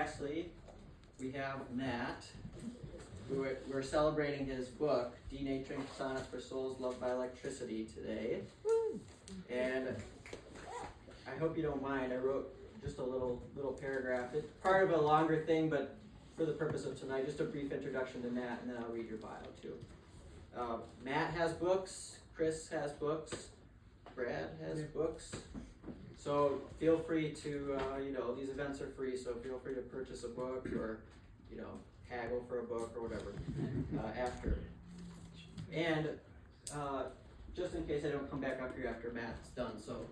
lastly, we have Matt, who we're celebrating his book, Denaturing Sonnets for Souls Loved by Electricity today. And I hope you don't mind, I wrote just a little paragraph. It's part of a longer thing, but for the purpose of tonight, just a brief introduction to Matt, and then I'll read your bio too. Matt has books, Chris has books, Brad has books. So feel free to, these events are free, so feel free to purchase a book or, haggle for a book or whatever after. And just in case I don't come back up here after Matt's done, so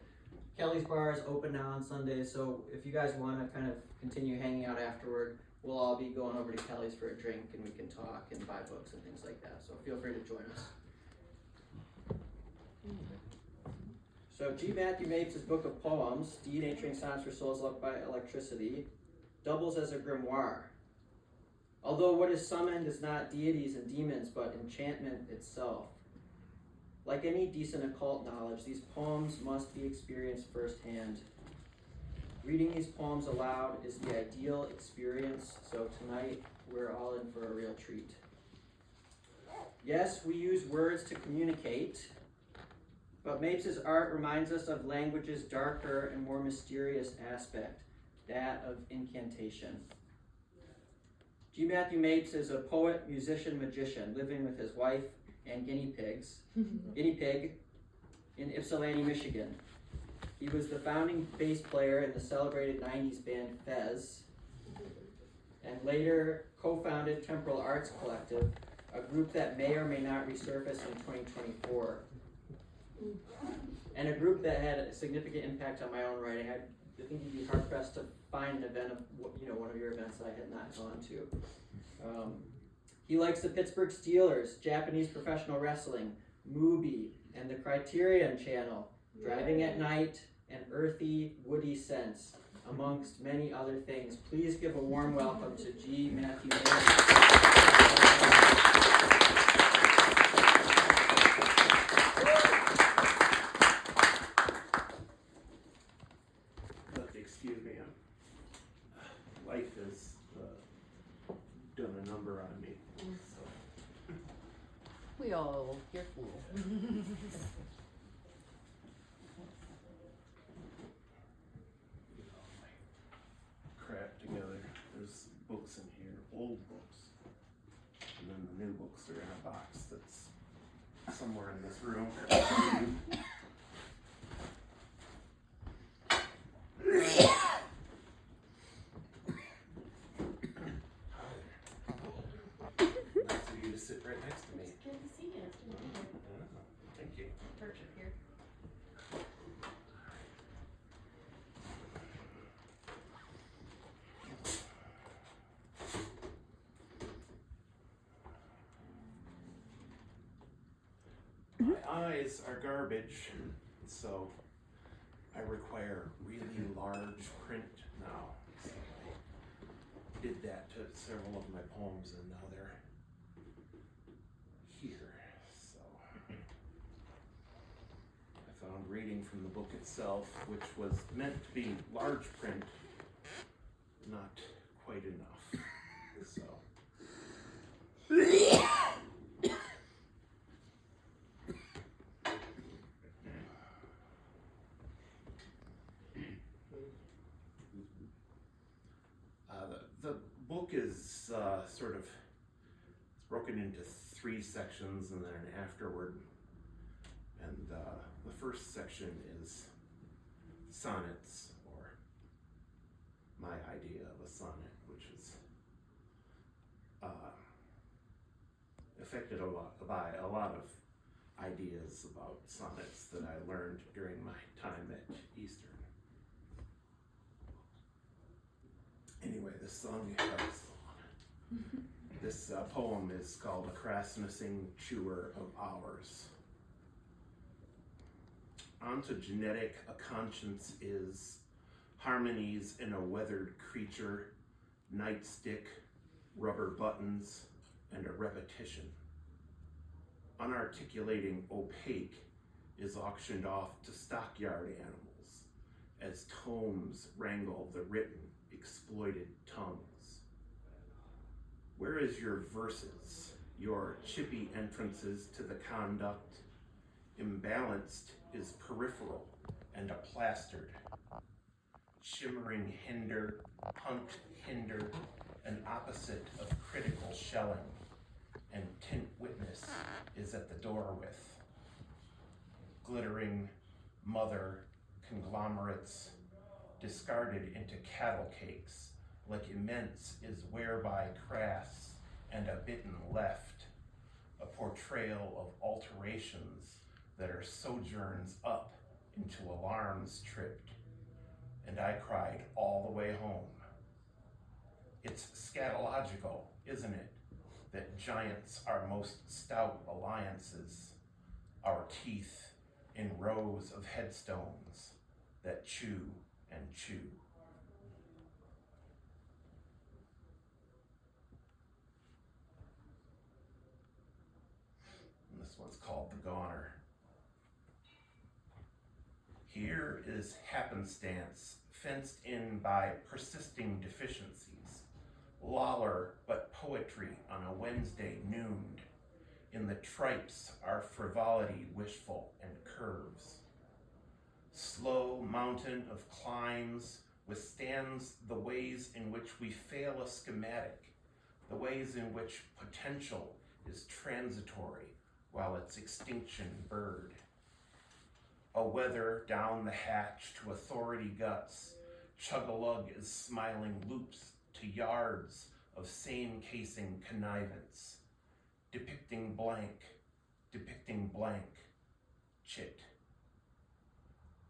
Kelly's Bar is open now on Sundays, so if you guys want to kind of continue hanging out afterward, we'll all be going over to Kelly's for a drink and we can talk and buy books and things like that, so feel free to join us. So G. Matthew Mapes' book of poems, Denaturing Sonnets for Souls Loved by Electricity, doubles as a grimoire. Although what is summoned is not deities and demons, but enchantment itself. Like any decent occult knowledge, these poems must be experienced firsthand. Reading these poems aloud is the ideal experience, so tonight we're all in for a real treat. Yes, we use words to communicate, but Mapes' art reminds us of language's darker and more mysterious aspect, that of incantation. G. Matthew Mapes is a poet, musician, magician, living with his wife and guinea pig in Ypsilanti, Michigan. He was the founding bass player in the celebrated 90s band Fez, and later co-founded Temporal Arts Collective, a group that may or may not resurface in 2024. And a group that had a significant impact on my own writing. I think you'd be hard-pressed to find an event of, one of your events that I had not gone to. He likes the Pittsburgh Steelers, Japanese professional wrestling, Mubi, and the Criterion Channel, driving at night, and earthy, woody scents, amongst many other things. Please give a warm welcome to G. Matthew Mapes. Excuse me, life has done a number on me. So. We all, you're cool. Crap together. There's books in here, old books, and then the new books are in a box that's somewhere in this room. Nice of you to sit right next to me. It's good to see you. Thank you. Perch up here. My eyes are garbage, so I require really large print now. So I did that to several of my poems, and now they're here. So I found reading from the book itself, which was meant to be large print, not quite enough. So. The book is it's broken into 3 sections and then an afterword. And the first section is sonnets, or my idea of a sonnet, which is affected by a lot of ideas about sonnets that I learned during my time at Eastern. Anyway, this song this poem is called A Crassnessing Chewer of Hours. Ontogenetic a conscience is, harmonies in a weathered creature, nightstick, rubber buttons, and a repetition. Unarticulating opaque is auctioned off to stockyard animals as tomes wrangle the written exploited tongues? Where is your verses, your chippy entrances to the conduct? Imbalanced is peripheral and plastered. Shimmering hinder, punked hinder, an opposite of critical shelling, and tint witness is at the door with. Glittering mother conglomerates discarded into cattle cakes, like immense is whereby crass and a bitten left, a portrayal of alterations that are sojourns up into alarms tripped, and I cried all the way home. It's scatological, isn't it, that giants are most stout alliances, our teeth in rows of headstones that chew and chew. And this one's called The Goner. Here is happenstance fenced in by persisting deficiencies, loller but poetry on a Wednesday nooned. In the tripes are frivolity wishful and curves. Slow mountain of climbs withstands the ways in which we fail a schematic, the ways in which potential is transitory while its extinction bird. A weather down the hatch to authority guts, chug-a-lug is smiling loops to yards of same casing connivance, depicting blank, chit.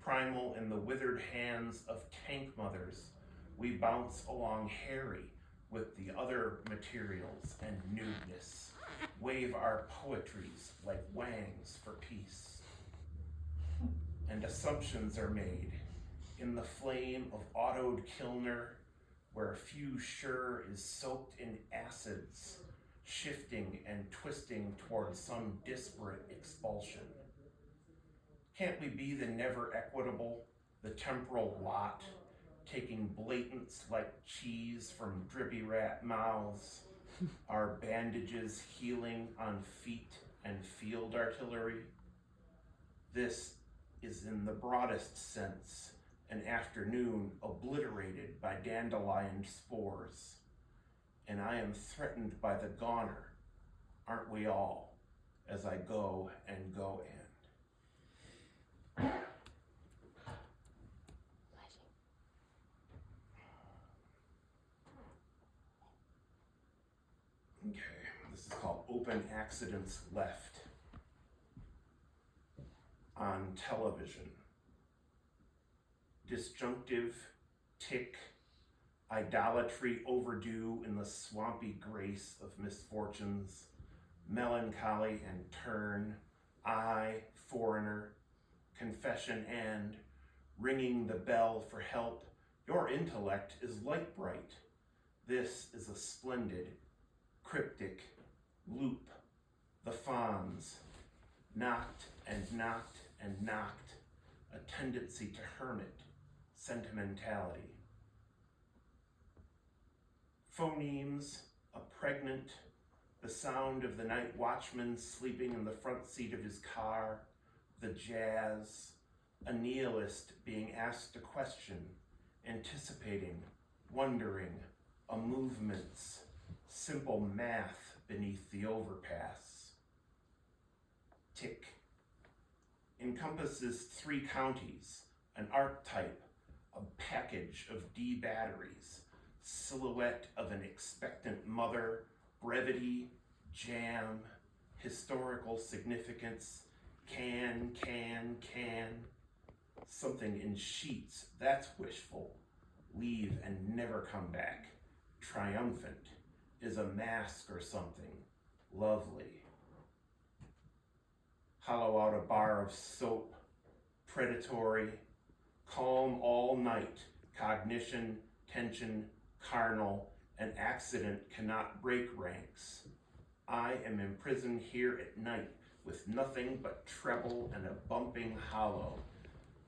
Primal in the withered hands of tank mothers, we bounce along hairy with the other materials and nudeness, wave our poetries like wangs for peace. And assumptions are made in the flame of autoed Kilner, where few sure is soaked in acids, shifting and twisting towards some disparate expulsion. Can't we be the never equitable, the temporal lot, taking blatants like cheese from drippy rat mouths, our bandages healing on feet and field artillery? This is in the broadest sense an afternoon obliterated by dandelion spores, and I am threatened by the goner, aren't we all, as I go and go and. Okay, this is called Open Accidents Left. On television. Disjunctive, tick, idolatry overdue in the swampy grace of misfortunes, melancholy and turn, I, foreigner, confession and, ringing the bell for help, your intellect is light bright. This is a splendid, cryptic loop, the fawns, knocked and knocked and knocked, a tendency to hermit, sentimentality. Phonemes, a pregnant, the sound of the night watchman sleeping in the front seat of his car, the jazz, a nihilist being asked a question, anticipating, wondering, a movement's simple math beneath the overpass. Tick. Encompasses 3 counties, an archetype, a package of D batteries, silhouette of an expectant mother, brevity, jam, historical significance, can, something in sheets, that's wishful, leave and never come back, triumphant, is a mask or something, lovely. Hollow out a bar of soap, predatory, calm all night, cognition, tension, carnal, an accident cannot break ranks. I am imprisoned here at night with nothing but treble and a bumping hollow,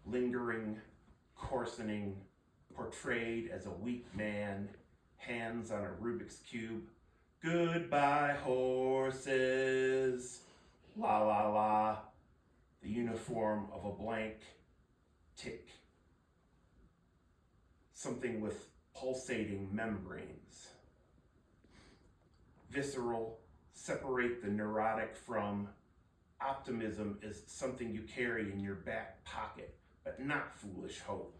lingering, coarsening, portrayed as a weak man, hands on a Rubik's Cube. Goodbye, horses. La la la. The uniform of a blank tick. Something with pulsating membranes. Visceral, separate the neurotic from. Optimism is something you carry in your back pocket, but not foolish hope.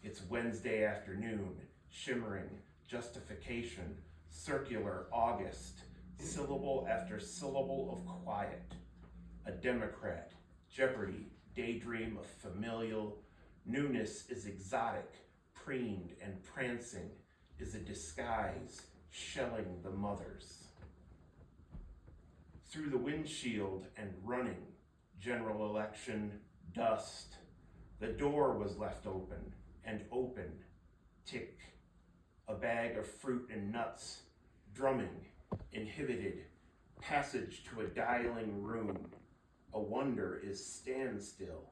It's Wednesday afternoon, shimmering, justification, circular August, syllable after syllable of quiet. A Democrat, jeopardy, daydream of familial. Newness is exotic, preened and prancing, is a disguise, shelling the mothers. Through the windshield and running, general election, dust. The door was left open, and open, tick. A bag of fruit and nuts, drumming, inhibited, passage to a dialing room. A wonder is stand still,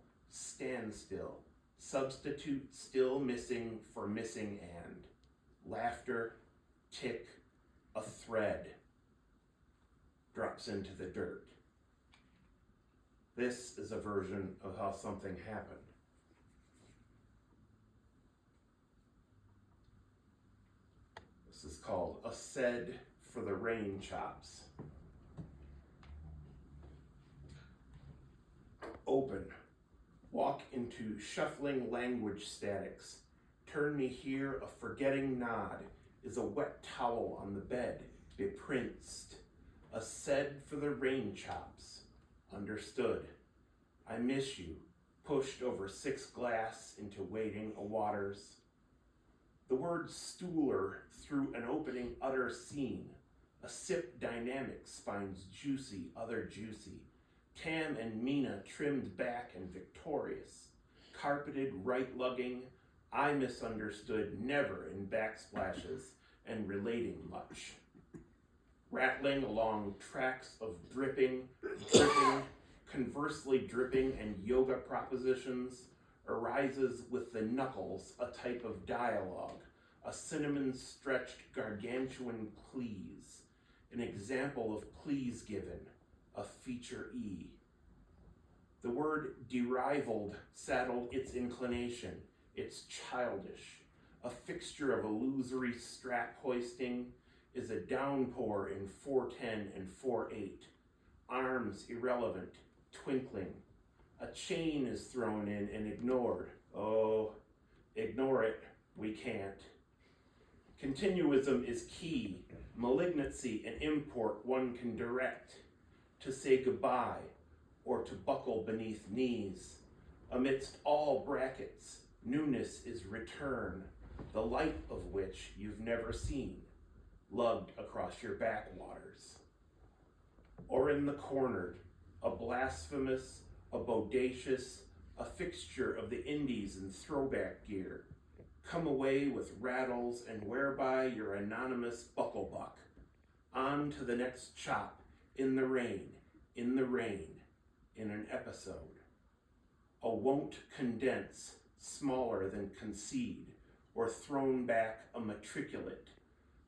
substitute still missing for missing and. Laughter, tick, a thread. Drops into the dirt. This is a version of how something happened. This is called A Sed for the Rain Chops. Open. Walk into shuffling language statics. Turn me here, a forgetting nod is a wet towel on the bed, beprinced. A sed for the rain chops. Understood. I miss you. Pushed over 6 glass into waiting a waters. The word stooler through an opening utter scene. A sip dynamic spines juicy, other juicy. Tam and Mina trimmed back and victorious. Carpeted right lugging. I misunderstood never in backsplashes and relating much. Rattling along tracks of dripping, conversely dripping and yoga propositions, arises with the knuckles a type of dialogue, a cinnamon-stretched gargantuan please, an example of please given, a feature E. The word derivaled saddled its inclination, it's childish, a fixture of illusory strap hoisting, is a downpour in 410 and 48. Arms irrelevant, twinkling. A chain is thrown in and ignored. Oh, ignore it, we can't. Continuism is key. Malignancy and import one can direct. To say goodbye or to buckle beneath knees. Amidst all brackets, newness is return, the light of which you've never seen. Lugged across your backwaters. Or in the cornered, a blasphemous, a bodacious, a fixture of the indies in throwback gear. Come away with rattles and whereby your anonymous bucklebuck. On to the next chop, in the rain, in an episode. A won't condense, smaller than concede, or thrown back a matriculate.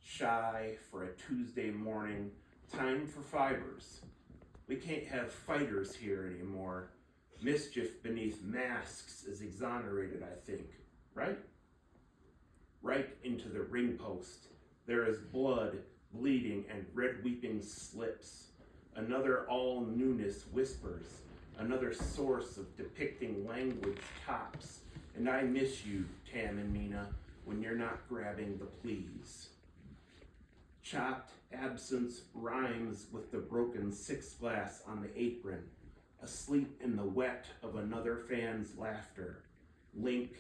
Shy for a Tuesday morning, time for fibers. We can't have fighters here anymore. Mischief beneath masks is exonerated, I think, right? Right into the ring post. There is blood, bleeding, and red weeping slips. Another all newness whispers. Another source of depicting language tops. And I miss you, Tam and Mina, when you're not grabbing the please. Chopped absence rhymes with the broken 6 glass on the apron, asleep in the wet of another fan's laughter. Link,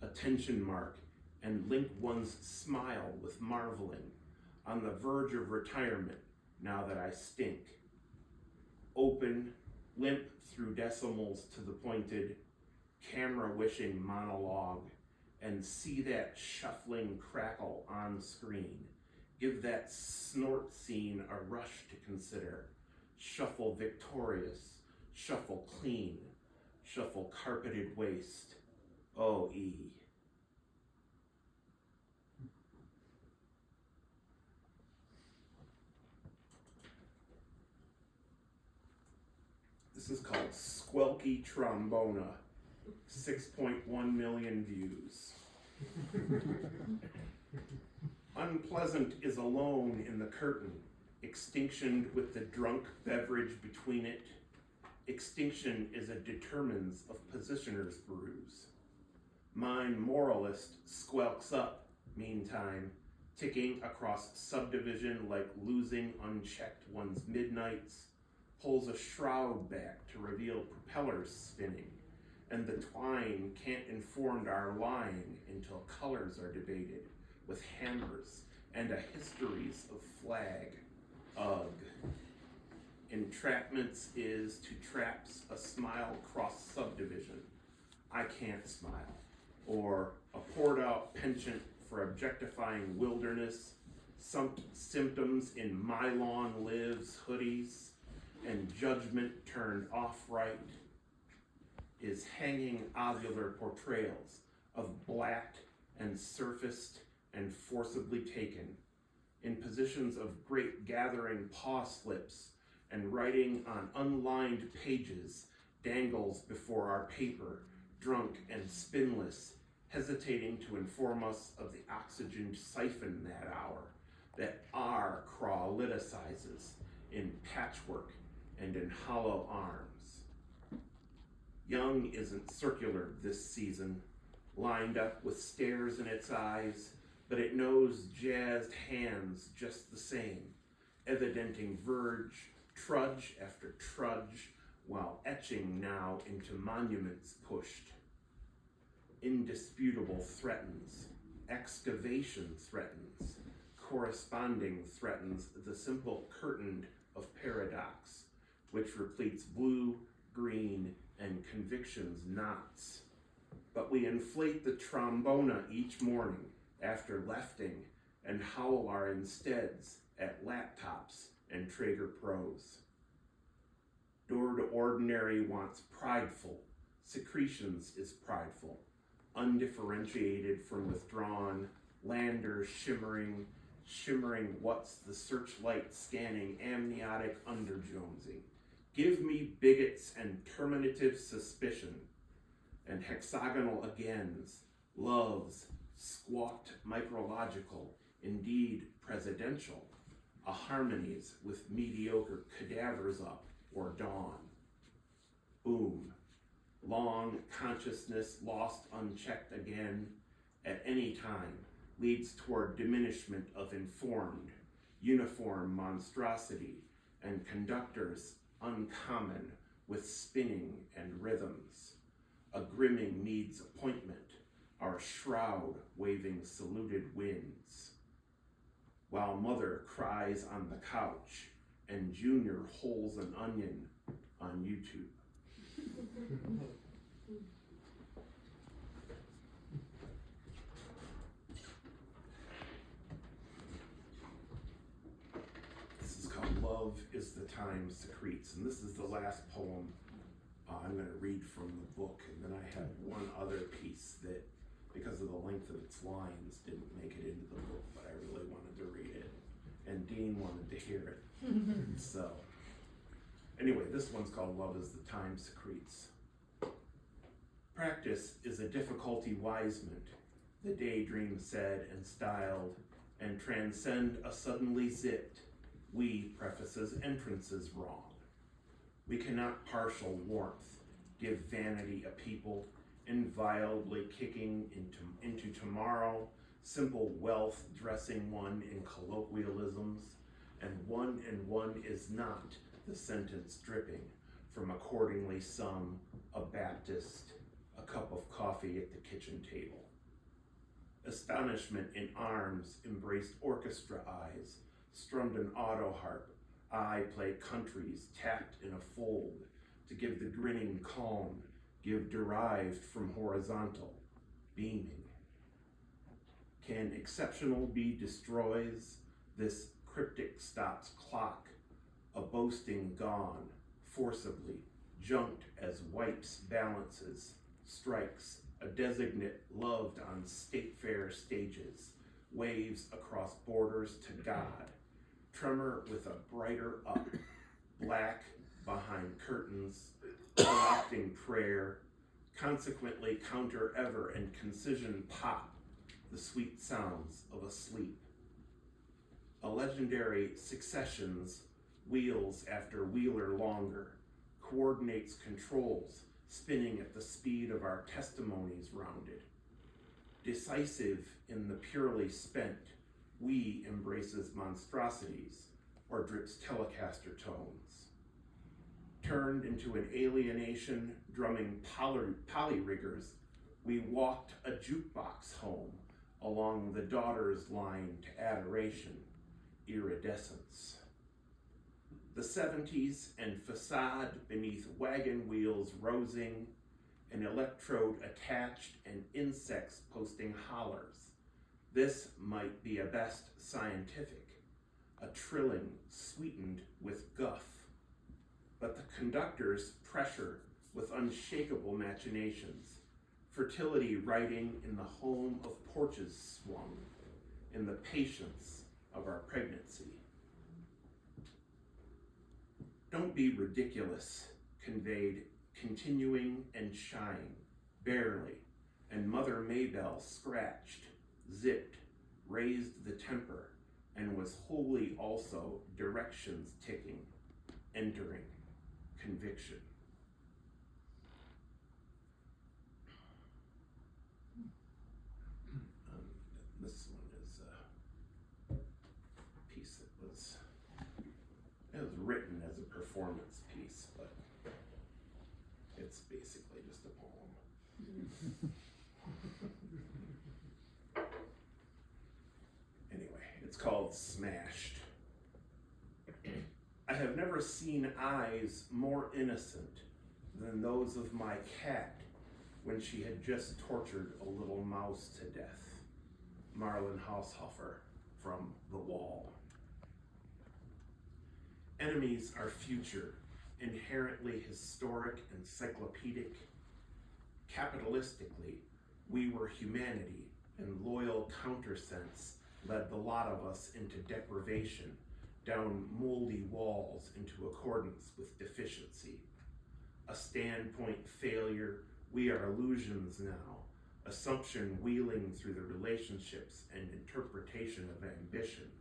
attention mark, and link one's smile with marveling, on the verge of retirement, now that I stink. Open, limp through decimals to the pointed, camera-wishing monologue, and see that shuffling crackle on screen. Give that snort scene a rush to consider. Shuffle victorious, shuffle clean, shuffle carpeted waist. Oh, E. This is called Squelky Trombona. 6.1 million views. Unpleasant is alone in the curtain, extinctioned with the drunk beverage between it. Extinction is a determines of positioner's bruise. Mine moralist squelks up, meantime, ticking across subdivision like losing unchecked one's midnights, pulls a shroud back to reveal propellers spinning, and the twine can't inform our lying until colors are debated with hammers and a histories of flag. Ugh. Entrapments is to traps a smile cross subdivision. I can't smile. Or a poured out penchant for objectifying wilderness, symptoms in my lawn lives hoodies, and judgment turned off-right is hanging ovular portrayals of blacked and surfaced and forcibly taken in positions of great gathering paw slips and writing on unlined pages dangles before our paper, drunk and spinless, hesitating to inform us of the oxygen siphon that hour, that our craw liticizes in patchwork and in hollow arms. Young isn't circular this season, lined up with stares in its eyes, but it knows jazzed hands just the same, evidenting verge, trudge after trudge, while etching now into monuments pushed. Indisputable threatens, excavation threatens, corresponding threatens the simple curtain of paradox, which repletes blue, green, and conviction's knots. But we inflate the trombona each morning after lefting and howl our insteads at laptops and Traeger Pros. Door to ordinary wants prideful, secretions is prideful, undifferentiated from withdrawn, landers shimmering what's the searchlight scanning amniotic underjonesing. Give me bigots and terminative suspicion, and hexagonal agains, loves, squawked micrological, indeed presidential, a harmonies with mediocre cadavers up or dawn. Boom. Long consciousness lost unchecked again at any time leads toward diminishment of informed, uniform monstrosity and conductors uncommon with spinning and rhythms. A grimming needs appointment, our shroud waving saluted winds. While mother cries on the couch and Junior holes an onion on YouTube. This is called Love is the Time Secretes, and this is the last poem I'm going to read from the book, and then I have one other piece that, because of the length of its lines, didn't make it into the book, but I really wanted to read it, and Dean wanted to hear it. So, anyway, this one's called Love is the Time Secretes. Practice is a difficulty wisement, the daydream said and styled, and transcend a suddenly zipped, we prefaces entrances wrong. We cannot partial warmth give vanity a people, inviolably kicking into tomorrow, simple wealth dressing one in colloquialisms, and one is not the sentence dripping from accordingly some a Baptist, a cup of coffee at the kitchen table. Astonishment in arms embraced orchestra eyes, strummed an auto harp, I play countries tapped in a fold to give the grinning calm, give derived from horizontal, beaming. Can exceptional be destroys this cryptic stops clock, a boasting gone, forcibly, junked as wipes balances, strikes, a designate loved on state fair stages, waves across borders to God, tremor with a brighter up, black, behind curtains, collecting prayer, consequently counter ever and concision pop the sweet sounds of a sleep. A legendary successions, wheels after wheeler longer, coordinates controls, spinning at the speed of our testimonies rounded. Decisive in the purely spent, we embraces monstrosities or drips Telecaster tones. Turned into an alienation, drumming polyriggers, we walked a jukebox home along the daughter's line to adoration, iridescence. The 70s and facade beneath wagon wheels rosing, an electrode attached and insects posting hollers. This might be a best scientific, a trilling sweetened with guff. But the conductors pressure with unshakable machinations, fertility riding in the home of porches swung, in the patience of our pregnancy. Don't be ridiculous, conveyed, continuing and shying, barely, and Mother Maybell scratched, zipped, raised the temper, and was wholly also directions ticking, entering, conviction. This one is a piece that was written as a performance piece, but it's basically just a poem. Anyway, it's called Smashed. I have never seen eyes more innocent than those of my cat when she had just tortured a little mouse to death. Marlon Haushofer from The Wall. Enemies are future, inherently historic, encyclopedic. Capitalistically, we were humanity, and loyal countersense led the lot of us into deprivation, down moldy walls into accordance with deficiency. A standpoint failure, we are illusions now, assumption wheeling through the relationships and interpretation of ambition.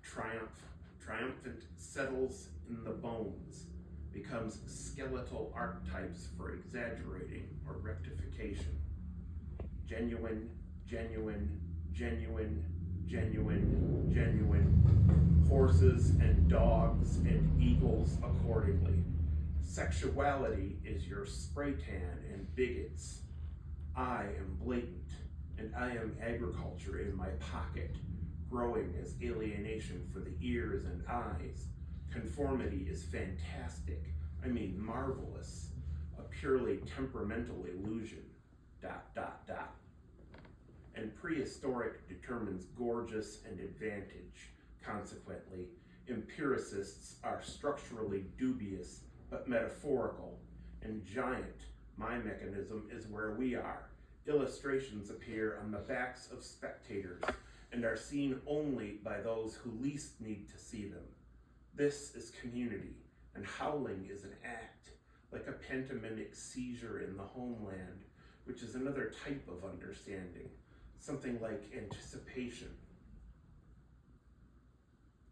Triumphant settles in the bones, becomes skeletal archetypes for exaggerating or rectification. Genuine, genuine, genuine, genuine, genuine. Horses and dogs and eagles accordingly. Sexuality is your spray tan and bigots. I am blatant, and I am agriculture in my pocket, growing as alienation for the ears and eyes. Conformity is fantastic, I mean marvelous, a purely temperamental illusion, ... And prehistoric determines gorgeous and advantage. Consequently, empiricists are structurally dubious but metaphorical, and giant, my mechanism is where we are. Illustrations appear on the backs of spectators and are seen only by those who least need to see them. This is community, and howling is an act, like a pantomimic seizure in the homeland, which is another type of understanding, something like anticipation.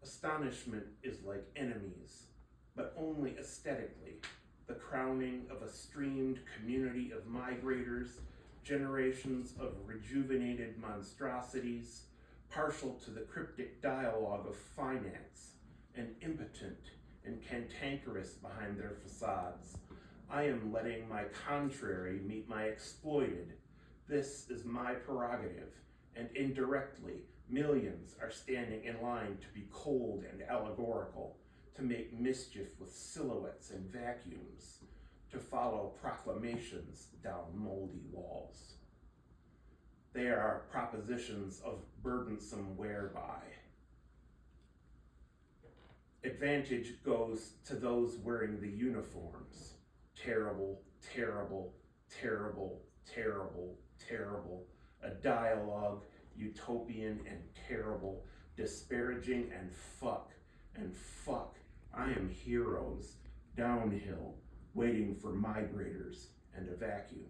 Astonishment is like enemies, but only aesthetically, the crowning of a streamed community of migrators, generations of rejuvenated monstrosities, partial to the cryptic dialogue of finance, and impotent and cantankerous behind their facades. I am letting my contrary meet my exploited. This is my prerogative, and indirectly, millions are standing in line to be cold and allegorical, to make mischief with silhouettes and vacuums, to follow proclamations down moldy walls. They are propositions of burdensome whereby. Advantage goes to those wearing the uniforms. Terrible, terrible, terrible, terrible, terrible. A dialogue, utopian and terrible, disparaging and fuck. I am heroes, downhill, waiting for migrators and a vacuum.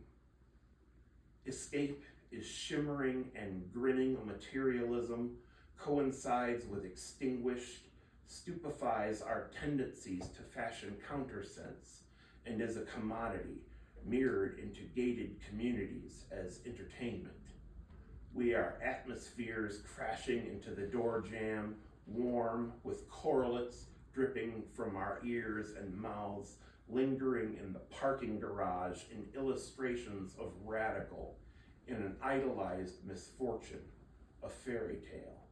Escape is shimmering and grinning materialism, coincides with extinguished, stupefies our tendencies to fashion countersense, and is a commodity mirrored into gated communities as entertainment. We are atmospheres crashing into the door jamb, warm with correlates dripping from our ears and mouths, lingering in the parking garage in illustrations of radical, in an idolized misfortune, a fairy tale.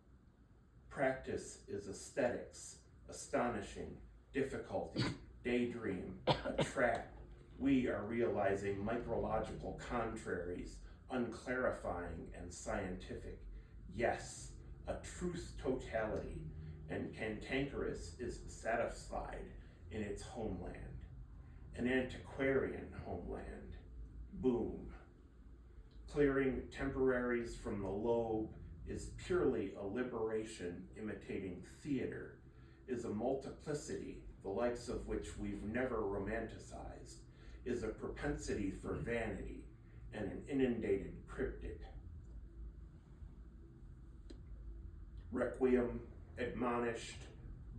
Practice is aesthetics, astonishing, difficulty, daydream, a trap. We are realizing micrological contraries, unclarifying and scientific. Yes, a truth totality, and cantankerous is satisfied in its homeland, an antiquarian homeland. Boom. Clearing temporaries from the lobe is purely a liberation imitating theater, is a multiplicity, the likes of which we've never romanticized, is a propensity for vanity and an inundated cryptic. Requiem, admonished,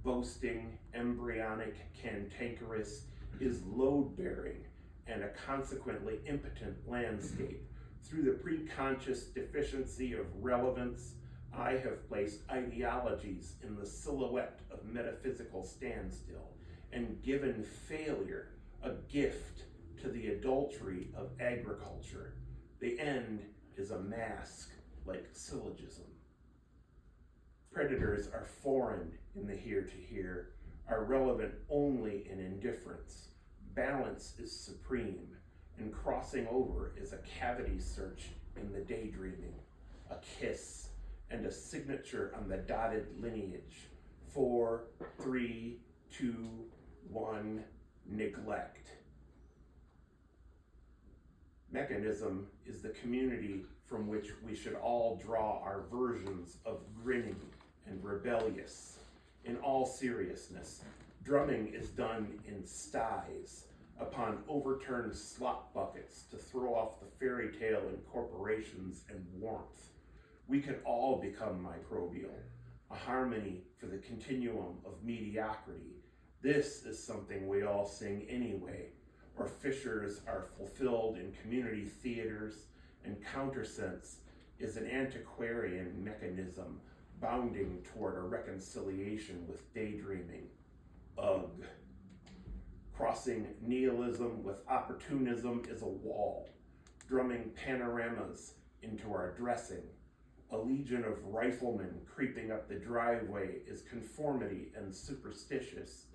boasting, embryonic, cantankerous, is load-bearing and a consequently impotent landscape. Through the preconscious deficiency of relevance, I have placed ideologies in the silhouette of metaphysical standstill and given failure a gift to the adultery of agriculture. The end is a mask like syllogism. Predators are foreign in the here-to-here, are relevant only in indifference. Balance is supreme, and crossing over is a cavity search in the daydreaming, a kiss, and a signature on the dotted lineage. 4, 3, 2, 1, neglect. Mechanism is the community from which we should all draw our versions of grinning and rebellious. In all seriousness, drumming is done in sties upon overturned slop buckets to throw off the fairy tale incorporations and warmth. We could all become microbial, a harmony for the continuum of mediocrity. This is something we all sing anyway, or fissures are fulfilled in community theaters, and countersense is an antiquarian mechanism bounding toward a reconciliation with daydreaming. Ugh. Crossing nihilism with opportunism is a wall, drumming panoramas into our dressing. A legion of riflemen creeping up the driveway is conformity and superstitious,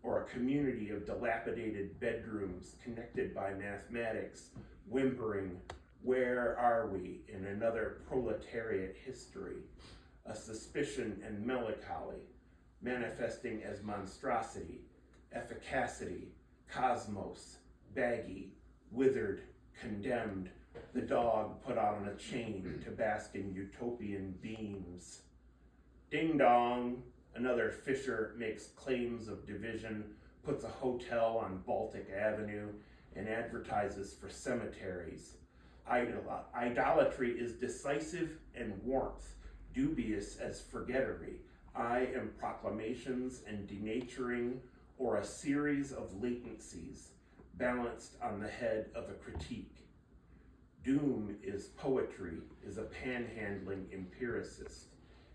or a community of dilapidated bedrooms connected by mathematics, whimpering, where are we in another proletariat history? A suspicion and melancholy, manifesting as monstrosity, efficacity, cosmos, baggy, withered, condemned, the dog put on a chain to bask in utopian beams. Ding dong, another fisher makes claims of division, puts a hotel on Baltic Avenue, and advertises for cemeteries. Idolatry is decisive and warmth, dubious as forgettery. I am proclamations and denaturing, or a series of latencies balanced on the head of a critique. Doom is poetry, is a panhandling empiricist,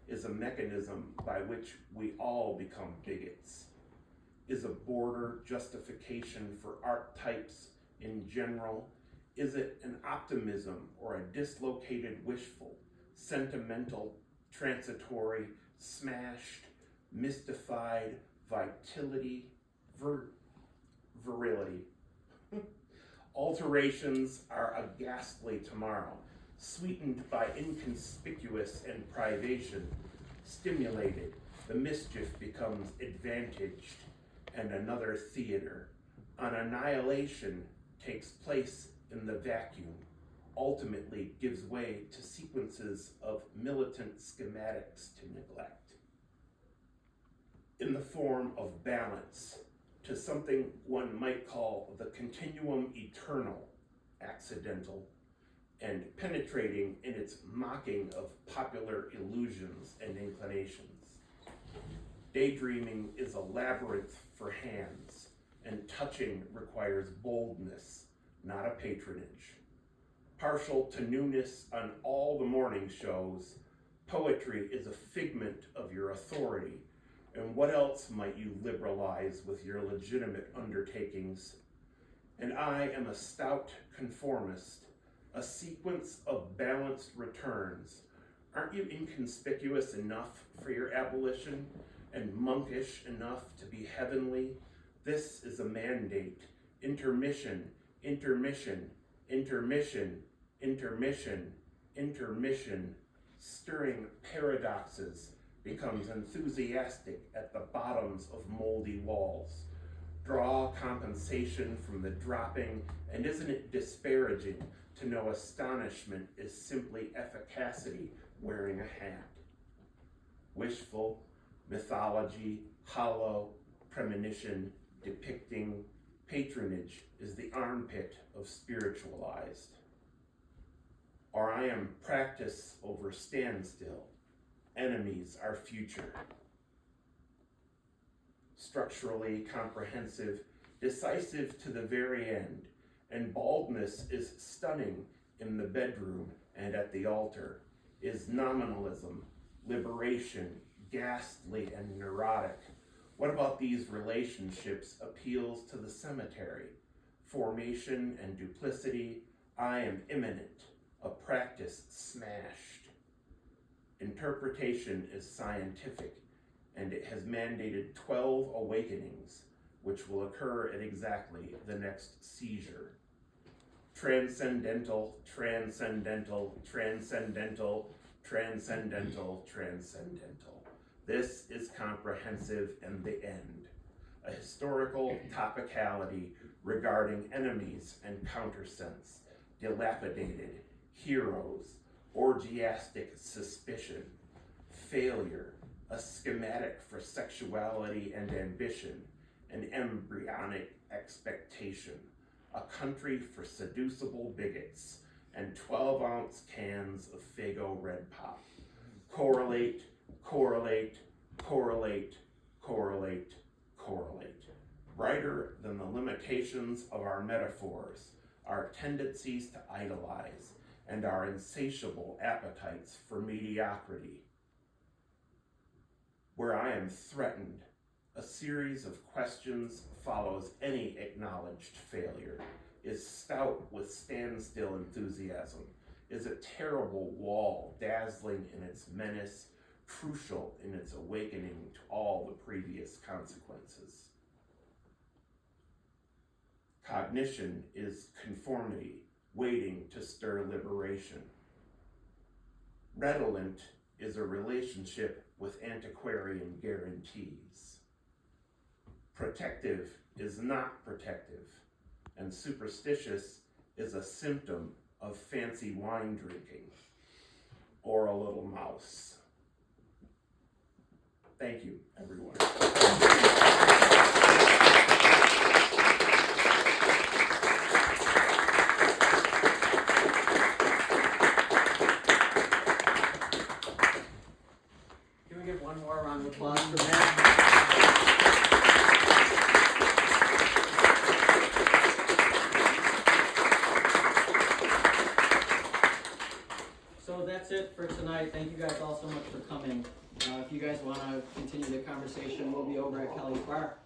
is a mechanism by which we all become bigots, is a border justification for archetypes in general. Is it an optimism or a dislocated wishful, sentimental, transitory, smashed, mystified, vitality, virility? Alterations are a ghastly tomorrow, sweetened by inconspicuous and privation. Stimulated, the mischief becomes advantaged, and another theater. An annihilation takes place in the vacuum, ultimately gives way to sequences of militant schematics to neglect. In the form of balance, to something one might call the continuum eternal, accidental, and penetrating in its mocking of popular illusions and inclinations. Daydreaming is a labyrinth for hands, and touching requires boldness, not a patronage. Partial to newness on all the morning shows, poetry is a figment of your authority, and what else might you liberalize with your legitimate undertakings? And I am a stout conformist, a sequence of balanced returns. Aren't you inconspicuous enough for your abolition, and monkish enough to be heavenly? This is a mandate. Intermission, intermission, intermission, intermission, intermission. Stirring paradoxes becomes enthusiastic at the bottoms of moldy walls. Draw compensation from the dropping, and isn't it disparaging to know astonishment is simply efficacity wearing a hat? Wishful, mythology, hollow, premonition, depicting, patronage is the armpit of spiritualized. Or I am practice over standstill, enemies are future. Structurally comprehensive, decisive to the very end, and baldness is stunning in the bedroom and at the altar, is nominalism, liberation, ghastly and neurotic. What about these relationships appeals to the cemetery? Formation and duplicity, I am imminent, a practice smashed. Interpretation is scientific, and it has mandated 12 awakenings, which will occur at exactly the next seizure. Transcendental, transcendental, transcendental, transcendental, transcendental. This is comprehensive and the end. A historical topicality regarding enemies and countersense, dilapidated, heroes, orgiastic suspicion, failure, a schematic for sexuality and ambition, an embryonic expectation, a country for seducible bigots, and 12-ounce cans of Faygo Red Pop. Correlate, correlate, correlate, correlate, correlate. Brighter than the limitations of our metaphors, our tendencies to idolize, and our insatiable appetites for mediocrity. Where I am threatened, a series of questions follows any acknowledged failure. Is stout with standstill enthusiasm, is a terrible wall dazzling in its menace, crucial in its awakening to all the previous consequences. Cognition is conformity, waiting to stir liberation. Redolent is a relationship with antiquarian guarantees. Protective is not protective, and superstitious is a symptom of fancy wine drinking or a little mouse. Thank you, everyone. Can we give one more round of applause for Matt? So that's it for tonight. Thank you guys all so much for coming. If you guys want to continue the conversation, we'll be over at Kelly's Bar.